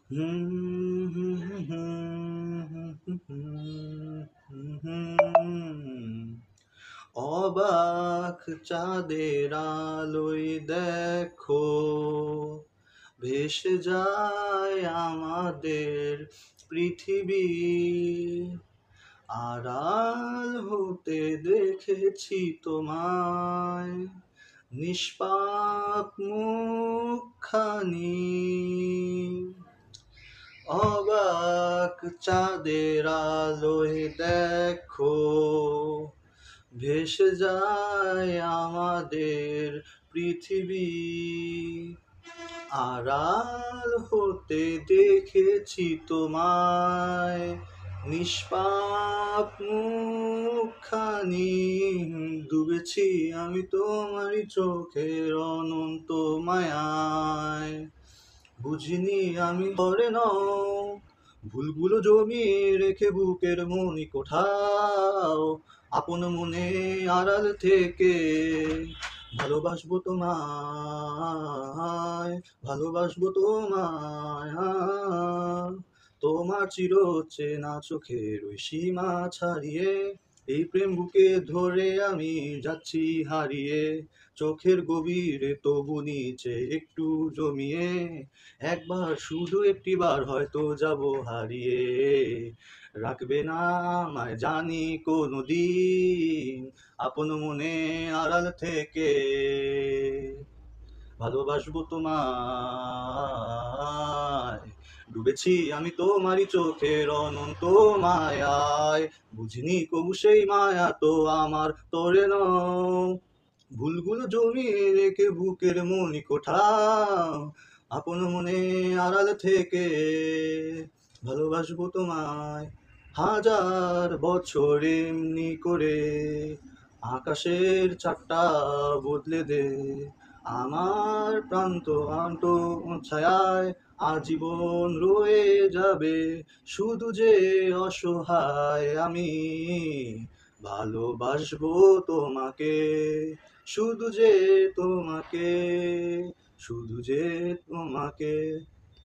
হুম, হুম, হুম, হুম, হুম, হুম। অবাক চাঁদের আলোয় দেখো ভেসে যায় আমাদের পৃথিবী, আড়াল হতে দেখেছি তোমায়, নিষ্পাপ মুখখানি। অবাক চাঁদের আলোয় দেখো ভেসে যায় আমাদের পৃথিবী, আড়াল হতে দেখেছি তোমায়, নিষ্পাপ মুখখানি। ডুবেছি আমি তোমারই চোখের অনন্ত মায়ায়, বুঝিনি আমি পরে নও, ভুলগুলো জমিয়ে রেখে বুকের মনি কোথাও, আপন মনে আড়াল থেকে ভালোবাসবো তোমায়, ভালোবাসবো তোমায়। তোমার চির চেনা চোখের ওই সীমা ছাড়িয়ে এই প্রেম বুকে ধরে আমি যাচ্ছি হারিয়ে, চোখের গভীরে তবু নিচে একটু জমিয়ে, একবার শুধু একটিবার হয়তো যাব হারিয়ে। রাখবে না আমায় জানি কোনদিন আপন মনে আড়াল থেকে, ভালোবাসবো তোমায়। ডুবেছি আমি তোমারই চোখের অনন্ত মায়ায়, বুঝিনি কবু সেই মায়া তো আমার তোরে নও, ভুলগুলো জমিয়ে রেখে বুকের মনি কোথাও, আপন মনে আড়াল থেকে ভালোবাসবো তোমায়। হাজার বছর এমনি করে আকাশের চারটা বদলে দে, আমার প্রান্ত আন্ত ছায়ায় আজীবন রয়ে যাবে শুধু যে অসহায় আমি, ভালোবাসবো তোমাকে, শুধু যে তোমাকে, শুধু যে তোমাকে।